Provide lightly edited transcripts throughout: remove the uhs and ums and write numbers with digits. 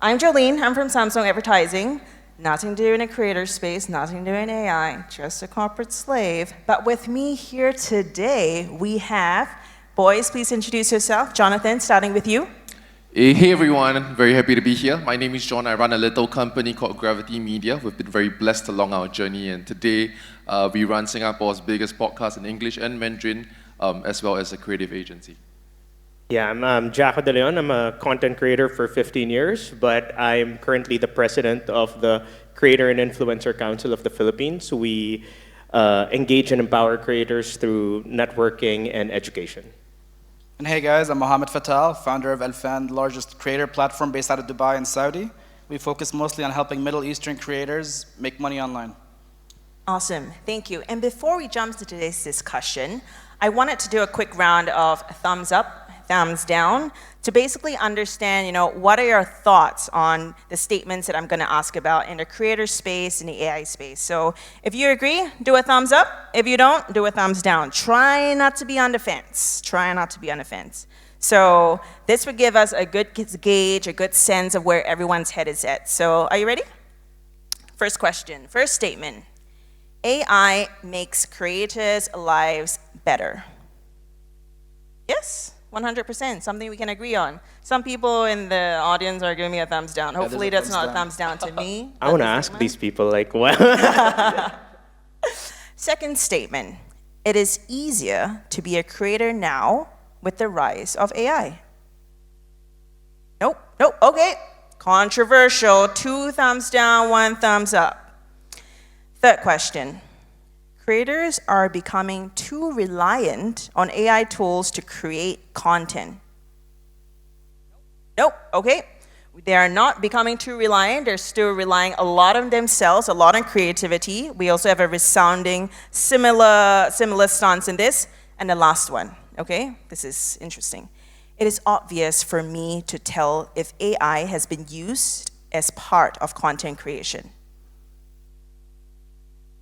I'm Jolene. I'm from Samsung Advertising. Nothing to do in a creator space, nothing to do in AI, just a corporate slave. But with me here today, we have, boys, please introduce yourself. Jonathan, starting with you. Hey everyone, very happy to be here. My name is John. I run a little company called Gravity Media. We've been very blessed along our journey, and today we run Singapore's biggest podcast in English and Mandarin, as well as a creative agency. Yeah, I'm Jako De Leon. I'm a content creator for 15 years, but I'm currently the president of the Creator and Influencer Council of the Philippines. We engage and empower creators through networking and education. And hey guys, I'm Mohammed Fatal, founder of Elfan, the largest creator platform based out of Dubai and Saudi. We focus mostly on helping Middle Eastern creators make money online. Awesome, thank you. And before we jump to today's discussion, I wanted to do a quick round of thumbs up, thumbs down, to basically understand, what are your thoughts on the statements that I'm going to ask about in the creator space, in the AI space. So if you agree, do a thumbs up. If you don't, do a thumbs down. Try not to be on the fence. Try not to be on the fence. So this would give us a good gauge, a good sense of where everyone's head is at. So are you ready? First question, first statement. AI makes creators' lives better. Yes? 100%, something we can agree on. Some people in the audience are giving me a thumbs down. Hopefully that's not a thumbs down to me. I want to ask these people, what? Second statement, it is easier to be a creator now with the rise of AI. Nope, okay. Controversial, 2 thumbs down, 1 thumbs up. Third question. Creators are becoming too reliant on AI tools to create content. Nope, okay. They are not becoming too reliant. They're still relying a lot on themselves, a lot on creativity. We also have a resounding similar stance in this. And the last one, okay? This is interesting. It is obvious for me to tell if AI has been used as part of content creation.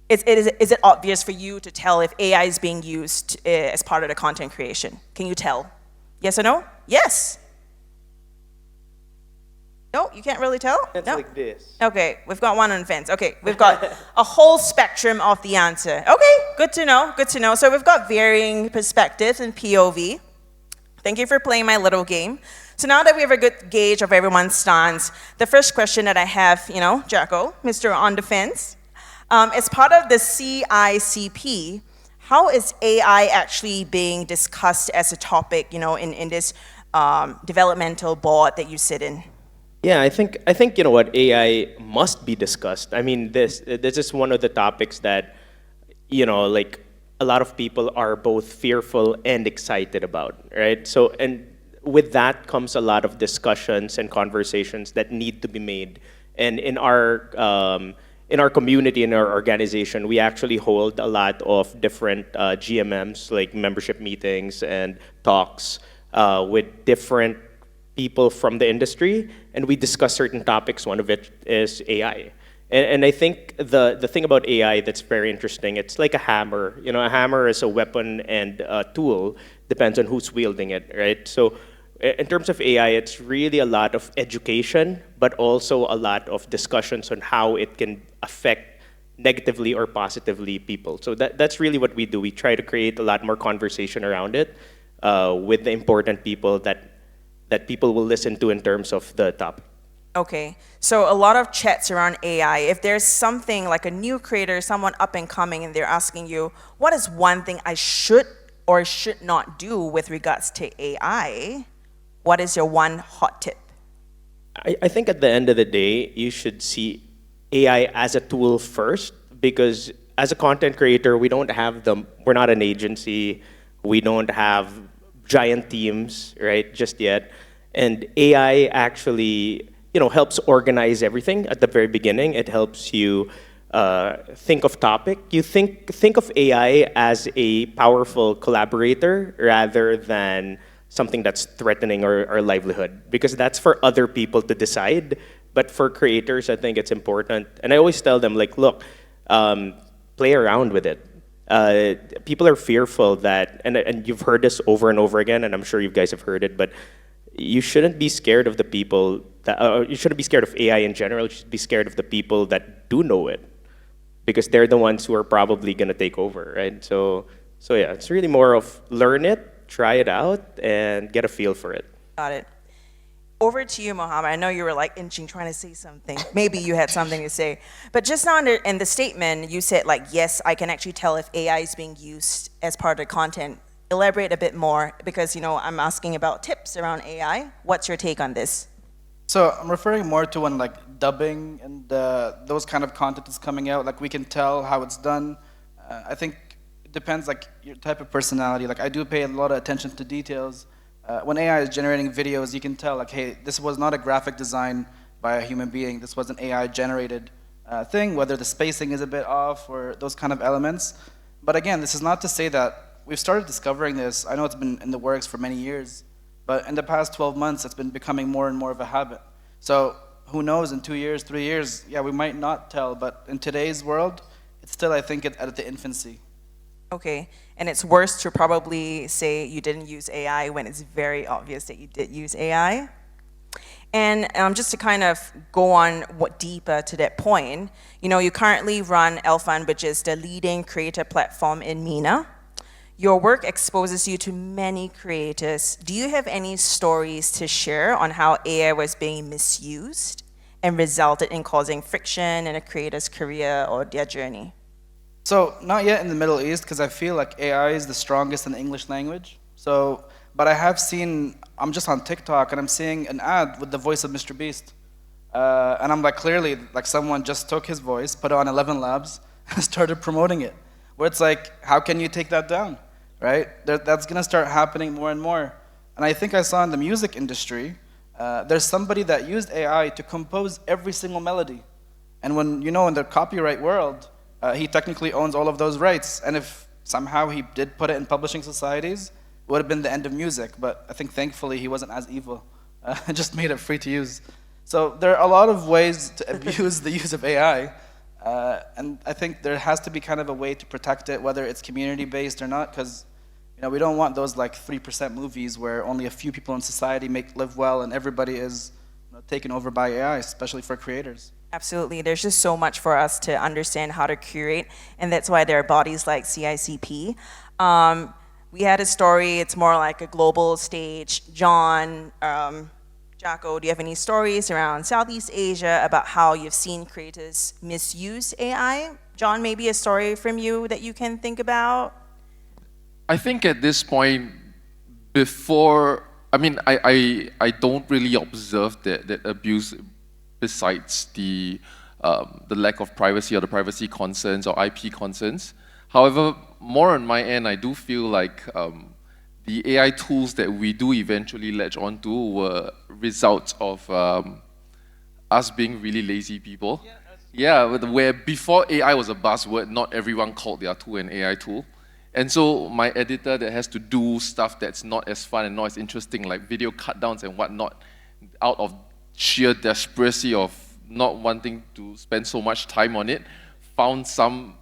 Is it obvious for you to tell if AI is being used as part of the content creation? Can you tell? Yes or no? Yes. No, you can't really tell? It's no? like this. Okay, we've got one on the fence. Okay, we've got a whole spectrum of the answer. Okay, good to know, good to know. So we've got varying perspectives and POV. Thank you for playing my little game. So now that we have a good gauge of everyone's stance, the first question that I have, Jako, Mr. On the Fence, as part of the CICP, how is AI actually being discussed as a topic, in this developmental board that you sit in? Yeah, I think AI must be discussed. I mean, this is one of the topics that, a lot of people are both fearful and excited about, right? So, and with that comes a lot of discussions and conversations that need to be made. And in our community, in our organization, we actually hold a lot of different GMMs, like membership meetings and talks with different people from the industry, and we discuss certain topics. One of it is AI. And I think the thing about AI that's very interesting, it's like a hammer. A hammer is a weapon and a tool, depends on who's wielding it, right? So in terms of AI, it's really a lot of education, but also a lot of discussions on how it can affect negatively or positively people. So that's really what we do. We try to create a lot more conversation around it with the important people that people will listen to in terms of the topic. Okay, so a lot of chats around AI. If there's something like a new creator, someone up and coming, and they're asking you, what is one thing I should or should not do with regards to AI? What is your one hot tip? I think at the end of the day, you should see AI as a tool first, because as a content creator, we're not an agency, we don't have giant teams, right, just yet. And AI actually, helps organize everything at the very beginning. It helps you think of topic. You think of AI as a powerful collaborator rather than something that's threatening our livelihood, because that's for other people to decide. But for creators, I think it's important. And I always tell them, look, play around with it. People are fearful that, and you've heard this over and over again, and I'm sure you guys have heard it, but you shouldn't be scared of the people that, you shouldn't be scared of AI in general. You should be scared of the people that do know it, because they're the ones who are probably going to take over, right? So yeah, it's really more of learn it, try it out, and get a feel for it. Got it. Over to you, Mohammed. I know you were like inching, trying to say something. Maybe you had something to say. But just now in the statement, you said like, yes, I can actually tell if AI is being used as part of the content. Elaborate a bit more, because I'm asking about tips around AI. What's your take on this? So I'm referring more to when like dubbing and those kind of content is coming out. Like we can tell how it's done. I think it depends like your type of personality. Like I do pay a lot of attention to details. When AI is generating videos, you can tell like, hey, this was not a graphic design by a human being. This was an AI generated thing, whether the spacing is a bit off or those kind of elements. But again, this is not to say that we've started discovering this. I know it's been in the works for many years, but in the past 12 months, it's been becoming more and more of a habit. So who knows, in 2 years, 3 years, yeah, we might not tell, but in today's world, it's still, I think, at the infancy. Okay, and it's worse to probably say you didn't use AI when it's very obvious that you did use AI. And just to kind of go on deeper to that point, you currently run Elfund, which is the leading creator platform in MENA. Your work exposes you to many creators. Do you have any stories to share on how AI was being misused and resulted in causing friction in a creator's career or their journey? So not yet in the Middle East, because I feel like AI is the strongest in the English language. So, but I have seen, I'm just on TikTok and I'm seeing an ad with the voice of Mr. Beast. And I'm like, clearly, like someone just took his voice, put it on 11 Labs, and started promoting it. Where it's like, how can you take that down, right? That's gonna start happening more and more. And I think I saw in the music industry, there's somebody that used AI to compose every single melody. And when, in the copyright world, he technically owns all of those rights. And if somehow he did put it in publishing societies, it would have been the end of music. But I think thankfully he wasn't as evil. Just made it free to use. So there are a lot of ways to abuse the use of AI. And I think there has to be kind of a way to protect it, whether it's community-based or not, because we don't want those like 3% movies where only a few people in society live well and everybody is taken over by AI, especially for creators. Absolutely. There's just so much for us to understand how to curate, and that's why there are bodies like CICP. We had a story, it's more like a global stage. John, Jako, do you have any stories around Southeast Asia about how you've seen creators misuse AI? John, maybe a story from you that you can think about? I think at this point, I don't really observe that abuse besides the lack of privacy or the privacy concerns or IP concerns. However, more on my end, I do feel like the AI tools that we do eventually latch onto were results of us being really lazy people. Yeah, where before AI was a buzzword, not everyone called their tool an AI tool. And so my editor that has to do stuff that's not as fun and not as interesting, like video cut downs and whatnot, out of sheer desperation of not wanting to spend so much time on it, found some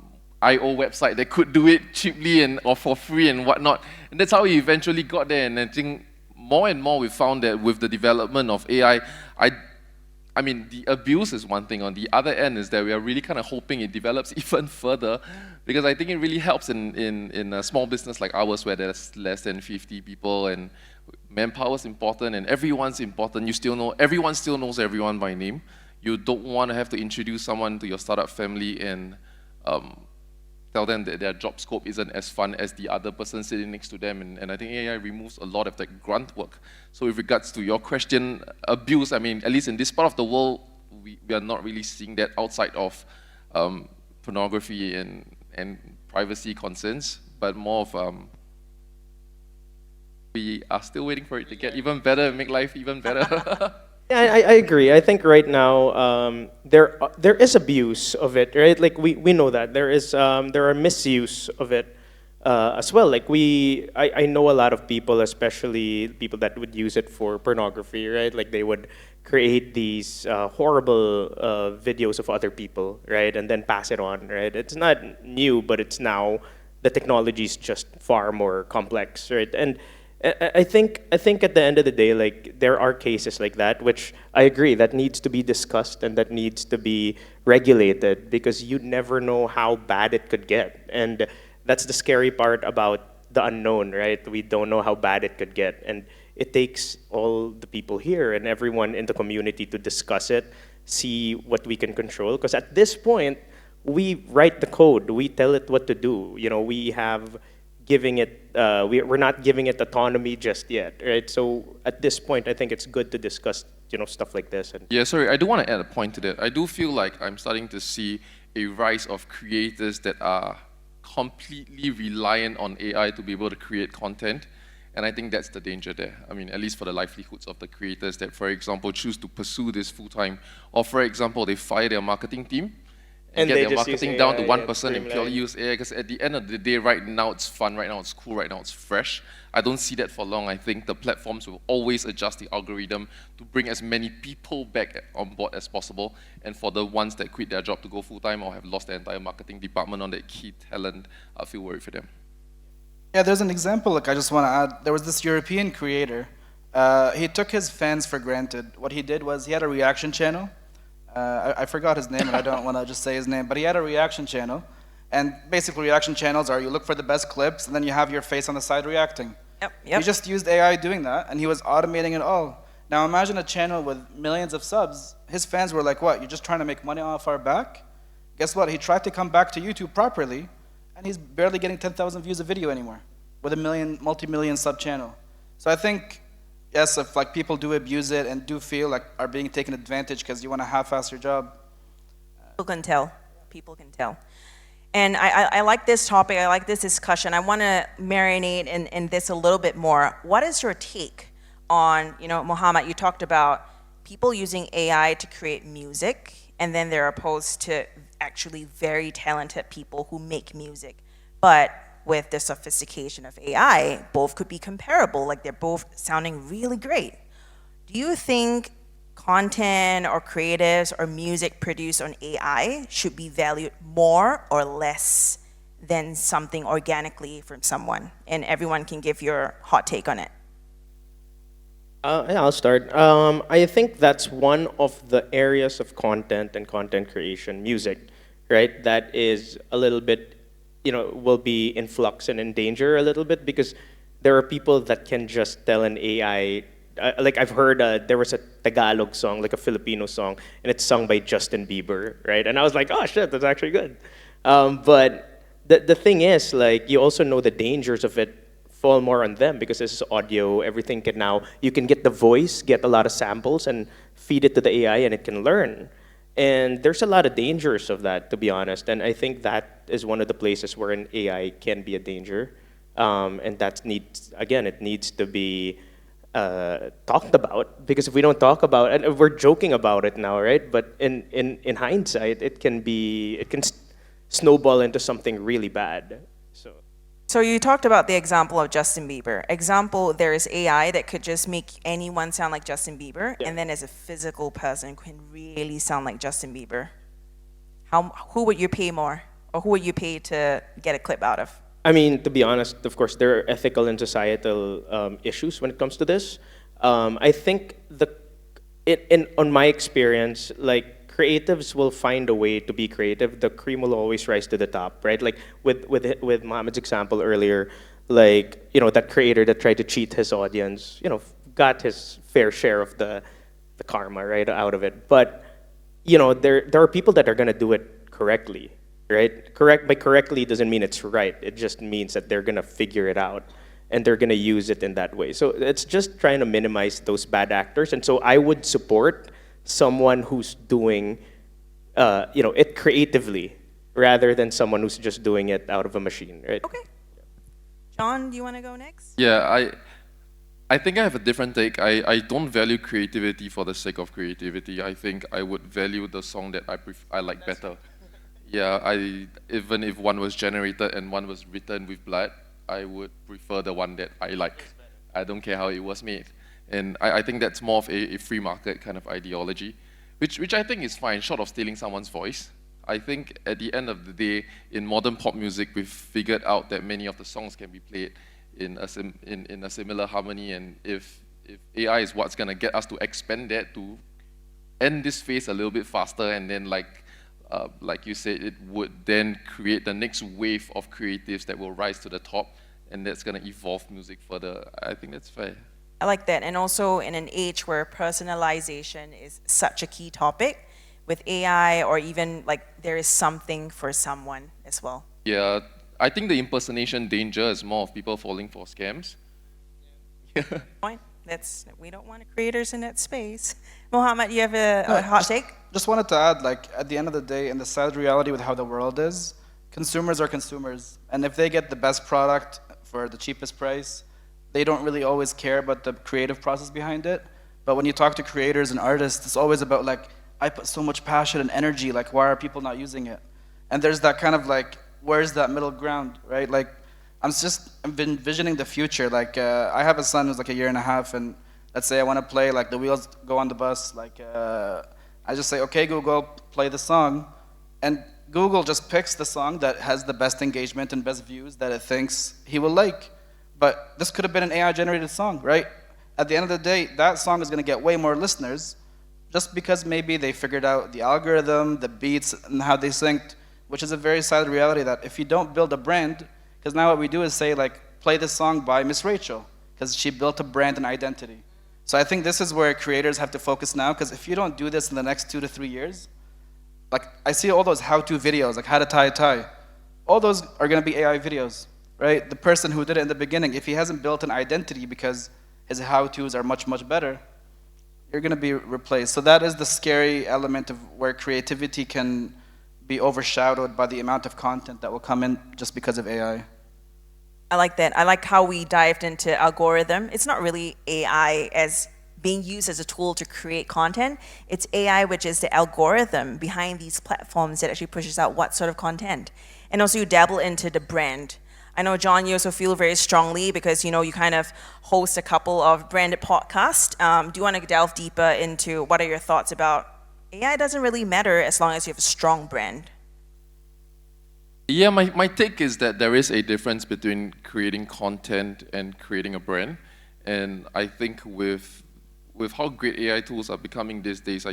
IO website that could do it cheaply or for free and whatnot. And that's how we eventually got there. And I think more and more we found that with the development of AI, the abuse is one thing. On the other end is that we are really kind of hoping it develops even further, because I think it really helps in a small business like ours where there's less than 50 people and manpower is important and everyone's important. Everyone still knows everyone by name. You don't want to have to introduce someone to your startup family and tell them that their job scope isn't as fun as the other person sitting next to them. And I think AI removes a lot of that grunt work. So with regards to your question, abuse, at least in this part of the world, we are not really seeing that outside of pornography and privacy concerns, but more of we are still waiting for it to get even better and make life even better. Yeah, I agree. I think right now there is abuse of it, right? Like we know that there are misuse of it as well. Like I know a lot of people, especially people that would use it for pornography, right? Like they would create these horrible videos of other people, right, and then pass it on, right? It's not new, but it's now the technology is just far more complex, right? And I think at the end of the day, like there are cases like that, which I agree that needs to be discussed and that needs to be regulated because you never know how bad it could get, and that's the scary part about the unknown, right? We don't know how bad it could get, and it takes all the people here and everyone in the community to discuss it, see what we can control. Because at this point, we write the code, we tell it what to do. You know, we have giving it, we're not giving it autonomy just yet, right? So at this point, I think it's good to discuss, stuff like this. And Yeah, sorry, I do want to add a point to that. I do feel like I'm starting to see a rise of creators that are completely reliant on AI to be able to create content. And I think that's the danger there. I mean, at least for the livelihoods of the creators that, for example, choose to pursue this full-time, or for example, they fire their marketing team and get they their just use marketing down to AI one and person and purely streamline. use AI. Because at the end of the day, right now it's fun, right now it's cool, right now it's fresh. I don't see that for long. I think the platforms will always adjust the algorithm to bring as many people back on board as possible. And for the ones that quit their job to go full-time or have lost their entire marketing department on that key talent, I feel worried for them. Yeah, there's an example, like I just want to add. There was this European creator. He took his fans for granted. What he did was he had a reaction channel. I forgot his name, and I don't want to just say his name, but he had a reaction channel. And basically, reaction channels are you look for the best clips, and then you have your face on the side reacting. Yep. He just used AI doing that, and he was automating it all. Now imagine a channel with millions of subs. His fans were like, what, you're just trying to make money off our back? Guess what? He tried to come back to YouTube properly, and he's barely getting 10,000 views a video anymore with a multi-million sub channel. So I think, yes, if like people do abuse it and do feel like are being taken advantage because you want to half-ass your job. People can tell. People can tell. And I like this topic. I like this discussion. I want to marinate in this a little bit more. What is your take on, Mohammed, you talked about people using AI to create music, and then they're opposed to actually very talented people who make music. But with the sophistication of AI, both could be comparable, like they're both sounding really great. Do you think content or creatives or music produced on AI should be valued more or less than something organically from someone? And everyone can give your hot take on it. Yeah, I'll start. I think that's one of the areas of content and content creation, music, right? That is a little bit, will be in flux and in danger a little bit because there are people that can just tell an AI. Like I've heard there was a Tagalog song, like a Filipino song, and it's sung by Justin Bieber, right? And I was like, oh shit, that's actually good. But the thing is, like, you also know the dangers of it fall more on them because this is audio. Everything can now, you can get the voice, get a lot of samples, and feed it to the AI, and it can learn. And there's a lot of dangers of that, to be honest. And I think that is one of the places where an AI can be a danger. And that needs, again, it needs to be talked about, because if we don't talk about it, and we're joking about it now, right? But in hindsight, it can snowball into something really bad. So you talked about the example of Justin Bieber. Example, there is AI that could just make anyone sound like Justin Bieber, Yeah. and then as a physical person can really sound like Justin Bieber. Who would you pay more, or who would you pay to get a clip out of? I mean, to be honest, of course, there are ethical and societal issues when it comes to this. I think on my experience, like, creatives will find a way to be creative. The cream will always rise to the top, right? Like with Mohammed's example earlier, like, that creator that tried to cheat his audience, got his fair share of the karma, right, out of it. But, there are people that are gonna do it correctly, right? Correctly doesn't mean it's right. It just means that they're gonna figure it out and they're gonna use it in that way. So it's just trying to minimize those bad actors. And so I would support someone who's doing, it creatively, rather than someone who's just doing it out of a machine, right? Okay. John, do you want to go next? Yeah, I think I have a different take. I don't value creativity for the sake of creativity. I think I would value the song that I like better. Yeah, even if one was generated and one was written with blood, I would prefer the one that I like. I don't care how it was made. And I think that's more of a free market kind of ideology, which I think is fine, short of stealing someone's voice. I think at the end of the day, in modern pop music, we've figured out that many of the songs can be played in a similar harmony. And if AI is what's gonna get us to expand that to end this phase a little bit faster, and then like you said, it would then create the next wave of creatives that will rise to the top, and that's gonna evolve music further. I think that's fair. I like that. And also in an age where personalization is such a key topic, with AI, or even like there is something for someone as well. Yeah, I think the impersonation danger is more of people falling for scams. Point. We don't want creators in that space. Mohammed, you have a hot take? Just wanted to add, like, at the end of the day, in the sad reality with how the world is, consumers are consumers. And if they get the best product for the cheapest price, they don't really always care about the creative process behind it. But when you talk to creators and artists, it's always about, like, I put so much passion and energy, like, why are people not using it? And there's that kind of, like, where's that middle ground, right? Like, I've been envisioning the future. Like, I have a son who's like a year and a half, and let's say I want to play, like, the wheels go on the bus. Like, I just say, okay, Google, play the song. And Google just picks the song that has the best engagement and best views that it thinks he will like. But this could have been an AI-generated song, right? At the end of the day, that song is going to get way more listeners just because maybe they figured out the algorithm, the beats, and how they synced, which is a very sad reality that if you don't build a brand, because now what we do is say, like, play this song by Miss Rachel, because she built a brand and identity. So I think this is where creators have to focus now, because if you don't do this in the next 2 to 3 years, like, I see all those how-to videos, like how to tie a tie. All those are going to be AI videos, right? The person who did it in the beginning, if he hasn't built an identity because his how-tos are much, much better, you're going to be replaced. So that is the scary element of where creativity can be overshadowed by the amount of content that will come in just because of AI. I like that. I like how we dived into algorithm. It's not really AI as being used as a tool to create content. It's AI, which is the algorithm behind these platforms that actually pushes out what sort of content. And also you dabble into the brand. I know, John, you also feel very strongly because, you know, you kind of host a couple of branded podcasts. Do you want to delve deeper into what are your thoughts about AI doesn't really matter as long as you have a strong brand? Yeah, my take is that there is a difference between creating content and creating a brand. And I think with how great AI tools are becoming these days,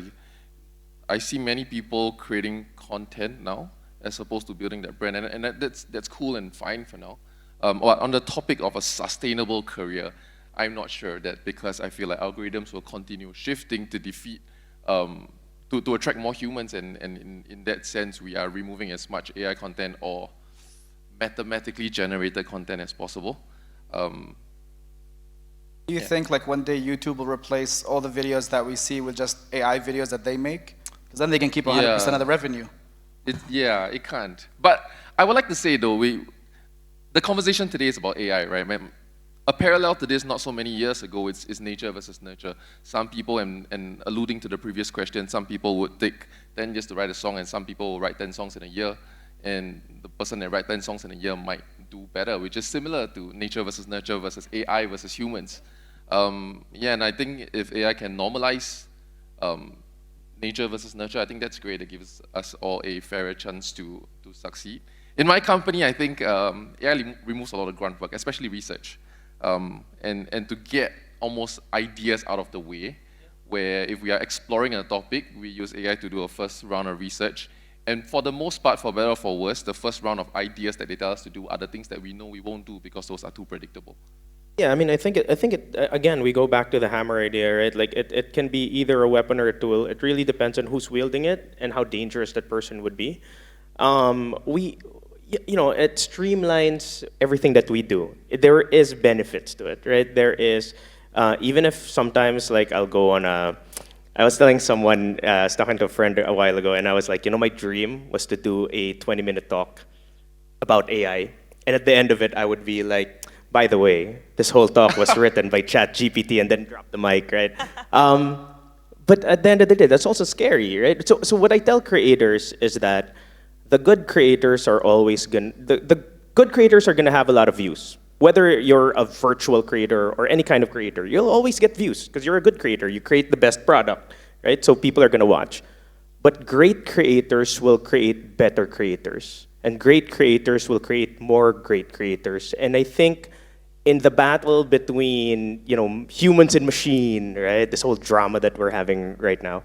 I see many people creating content now as opposed to building that brand. And that's cool and fine for now. On the topic of a sustainable career, I'm not sure that, because I feel like algorithms will continue shifting to defeat to attract more humans, and in that sense, we are removing as much AI content or mathematically generated content as possible. Do you think, like, one day YouTube will replace all the videos that we see with just AI videos that they make? Because then they can keep 100% of the revenue. It can't. But I would like to say, though, the conversation today is about AI, right? A parallel to this, not so many years ago, is nature versus nurture. Some people, and alluding to the previous question, some people would take 10 years to write a song, and some people will write 10 songs in a year, and the person that writes 10 songs in a year might do better, which is similar to nature versus nurture versus AI versus humans. And I think if AI can normalize nature versus nurture, I think that's great. It gives us all a fairer chance to succeed. In my company, I think AI removes a lot of grunt work, especially research. And to get almost ideas out of the way, where if we are exploring a topic, we use AI to do a first round of research. And for the most part, for better or for worse, the first round of ideas that they tell us to do are the things that we know we won't do because those are too predictable. Yeah, I mean, I think it again, we go back to the hammer idea, right? Like, it can be either a weapon or a tool. It really depends on who's wielding it and how dangerous that person would be. It streamlines everything that we do. There is benefits to it, right? There is, even if sometimes, like, I'll go on I was telling someone, I was talking to a friend a while ago, and I was like, my dream was to do a 20-minute talk about AI. And at the end of it, I would be like, by the way, this whole talk was written by ChatGPT, and then drop the mic, right? But at the end of the day, that's also scary, right? So what I tell creators is that the good creators are always the good creators are gonna have a lot of views. Whether you're a virtual creator or any kind of creator, you'll always get views because you're a good creator. You create the best product, right? So people are gonna watch. But great creators will create better creators. And great creators will create more great creators. And I think in the battle between humans and machine, right? This whole drama that we're having right now,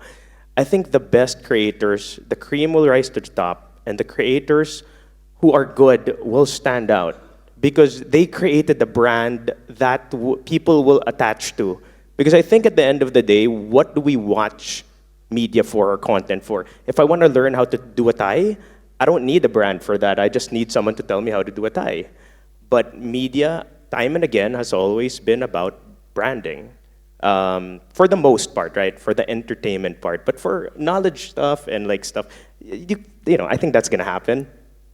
I think the best creators, the cream will rise to the top, and the creators who are good will stand out because they created the brand that people will attach to. Because I think at the end of the day, what do we watch media for or content for? If I want to learn how to do a tie, I don't need a brand for that. I just need someone to tell me how to do a tie. But media, time and again, has always been about branding. For the most part, right? For the entertainment part. But for knowledge stuff and like stuff, I think that's gonna happen,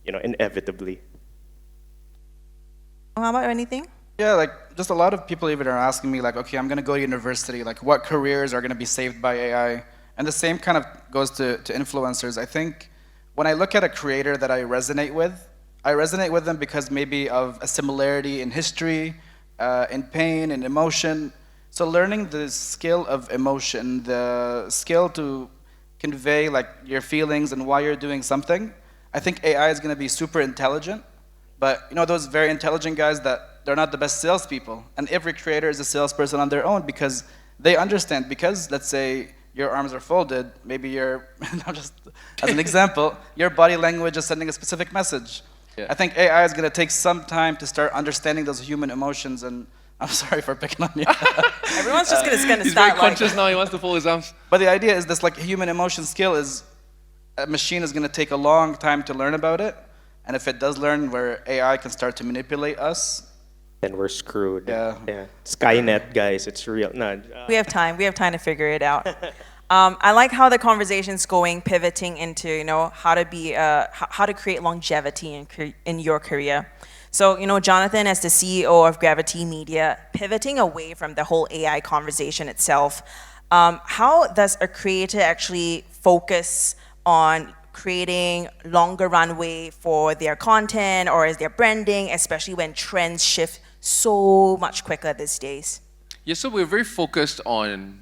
inevitably. How about anything? Yeah, like just a lot of people even are asking me like, okay, I'm gonna go to university, like what careers are gonna be saved by AI? And the same kind of goes to influencers. I think when I look at a creator that I resonate with them because maybe of a similarity in history, in pain, in emotion. So learning the skill of emotion, the skill to convey like your feelings and why you're doing something, I think AI is going to be super intelligent. But those very intelligent guys that they're not the best salespeople. And every creator is a salesperson on their own because they understand. Because let's say your arms are folded, maybe just as an example, your body language is sending a specific message. Yeah. I think AI is going to take some time to start understanding those human emotions, and I'm sorry for picking on you. Everyone's just gonna He's start very conscious now, he wants to fold his arms. But the idea is this like human emotion skill is, a machine is going to take a long time to learn about it, and if it does learn where AI can start to manipulate us, Then we're screwed. Yeah. Skynet, guys, it's real. No, We have time. We have time to figure it out. I like how the conversation's going, pivoting into how to create longevity in your career. So Jonathan, as the CEO of Gravity Media, pivoting away from the whole AI conversation itself, how does a creator actually focus on creating longer runway for their content or their branding, especially when trends shift so much quicker these days? Yeah, so we're very focused on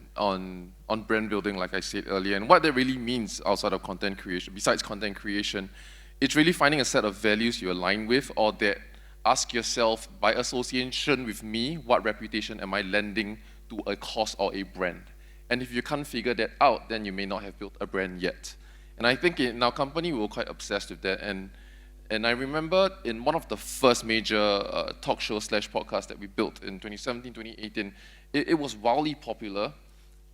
brand building, like I said earlier, and what that really means outside of content creation, besides content creation, it's really finding a set of values you align with, or that ask yourself, by association with me, what reputation am I lending to a cause or a brand? And if you can't figure that out, then you may not have built a brand yet. And I think in our company, we were quite obsessed with that. And I remember in one of the first major talk show / podcasts that we built in 2017, 2018, it was wildly popular,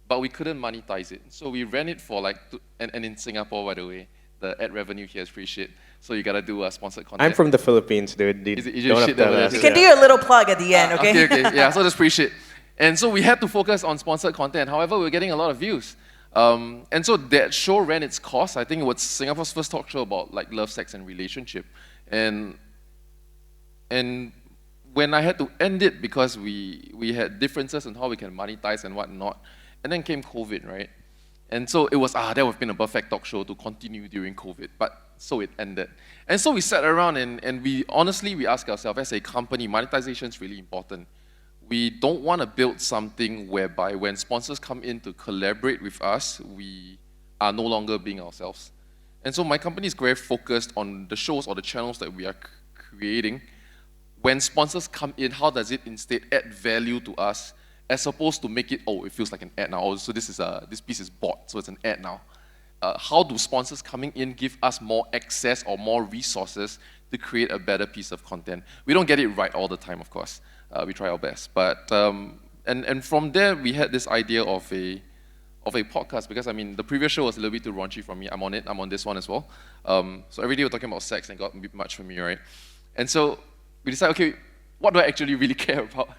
but we couldn't monetize it. So we ran it for and in Singapore, by the way, the ad revenue here is pretty shit. So you gotta do sponsored content. I'm from the Philippines, dude. Is it Don't shit have to over there? ask. You can do your little plug at the end, okay? Okay. Yeah, so that's pretty shit. And so we had to focus on sponsored content. However, we were getting a lot of views. And so that show ran its course. I think it was Singapore's first talk show about like love, sex, and relationship. And when I had to end it because we had differences in how we can monetize and whatnot, and then came COVID, right? And so it was, that would have been a perfect talk show to continue during COVID, but so it ended. And so we sat around and we asked ourselves, as a company, monetization is really important. We don't want to build something whereby when sponsors come in to collaborate with us, we are no longer being ourselves. And so my company is very focused on the shows or the channels that we are creating. When sponsors come in, how does it instead add value to us, as opposed to make it, it feels like an ad now. So this piece is bought, so it's an ad now. How do sponsors coming in give us more access or more resources to create a better piece of content? We don't get it right all the time, of course. We try our best, but and from there we had this idea of a podcast, because I mean the previous show was a little bit too raunchy for me. I'm on it. I'm on this one as well. So every day we're talking about sex and got a bit much for me, right? And so we decided, okay, what do I actually really care about?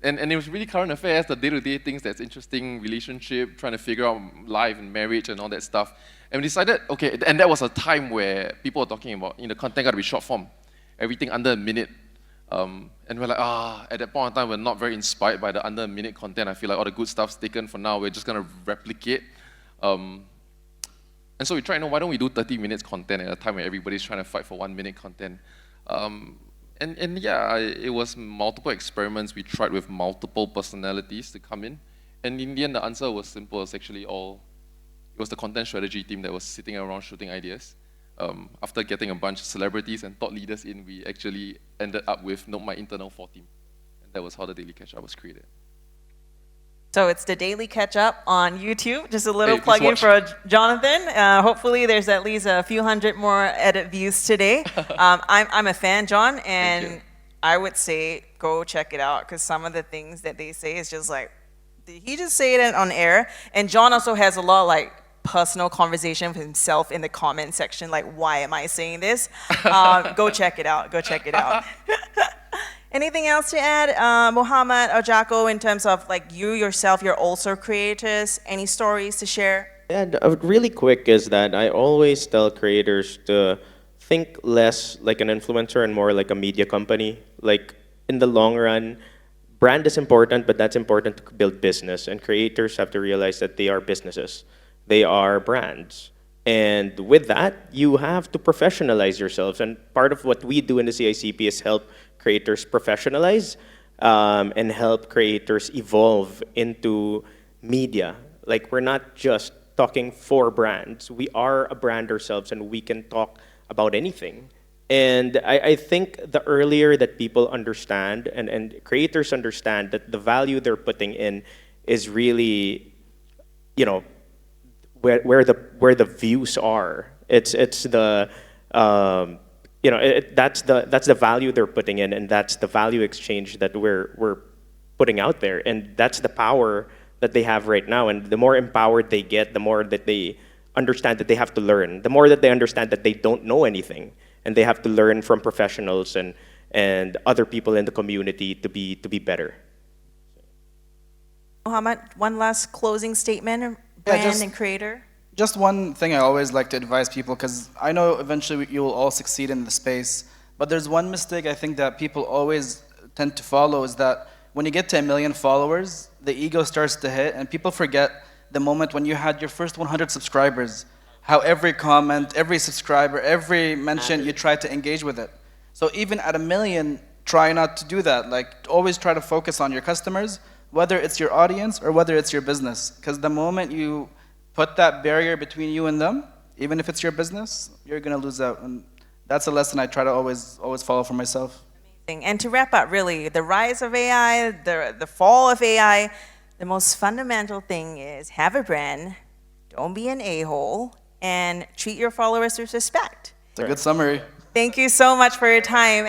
And it was really current affairs, the day-to-day things that's interesting, relationship, trying to figure out life and marriage and all that stuff. And we decided, okay, and that was a time where people were talking about, content got to be short form, everything under a minute. And we're like, at that point in time, we're not very inspired by the under a minute content. I feel like all the good stuff's taken for now. We're just going to replicate. And so we tried, why don't we do 30 minutes content at a time where everybody's trying to fight for 1 minute content? And yeah, it was multiple experiments. We tried with multiple personalities to come in. And in the end, the answer was simple. It was actually it was the content strategy team that was sitting around shooting ideas. after getting a bunch of celebrities and thought leaders in, we actually ended up with my internal 4 team. And that was how the Daily Catch-Up was created. So it's the Daily Catch-Up on YouTube. Just a little Hey, please plug-in watch. for Jonathan. Hopefully there's at least a few hundred more edit views today. I'm a fan, John, and I would say go check it out because some of the things that they say is just like, did he just say it on air? And John also has a lot of like personal conversation with himself in the comment section, like, why am I saying this? Go check it out. Go check it out. Anything else to add, Mohammed or Jako, in terms of like you yourself, you're also creators, any stories to share? And really quick is that I always tell creators to think less like an influencer and more like a media company. Like in the long run, brand is important, but that's important to build business. And creators have to realize that they are businesses. They are brands. And with that, you have to professionalize yourselves. And part of what we do in the CICP is help creators professionalize and help creators evolve into media. Like we're not just talking for brands. We are a brand ourselves and we can talk about anything. And I think the earlier that people understand and creators understand that the value they're putting in is really, you know, where the views are. It's the you know, that's the value they're putting in, and that's the value exchange that we're putting out there, and that's the power that they have right now. And the more empowered they get, the more that they understand that they have to learn, the more that they understand that they don't know anything, and they have to learn from professionals and other people in the community to be better. Mohammed, one last closing statement, brand and creator? Just one thing I always like to advise people, because I know eventually you will all succeed in the space, but there's one mistake I think that people always tend to follow is that when you get to 1 million followers, the ego starts to hit, and people forget the moment when you had your first 100 subscribers, how every comment, every subscriber, every mention, you try to engage with it. So even at 1 million, try not to do that. Like, always try to focus on your customers, whether it's your audience or whether it's your business. Because the moment you put that barrier between you and them, even if it's your business, you're gonna lose out. And that's a lesson I try to always follow for myself. Amazing. And to wrap up, really, the rise of AI, the fall of AI, the most fundamental thing is have a brand, don't be an a-hole, and treat your followers with respect. It's a good summary. Thank you so much for your time.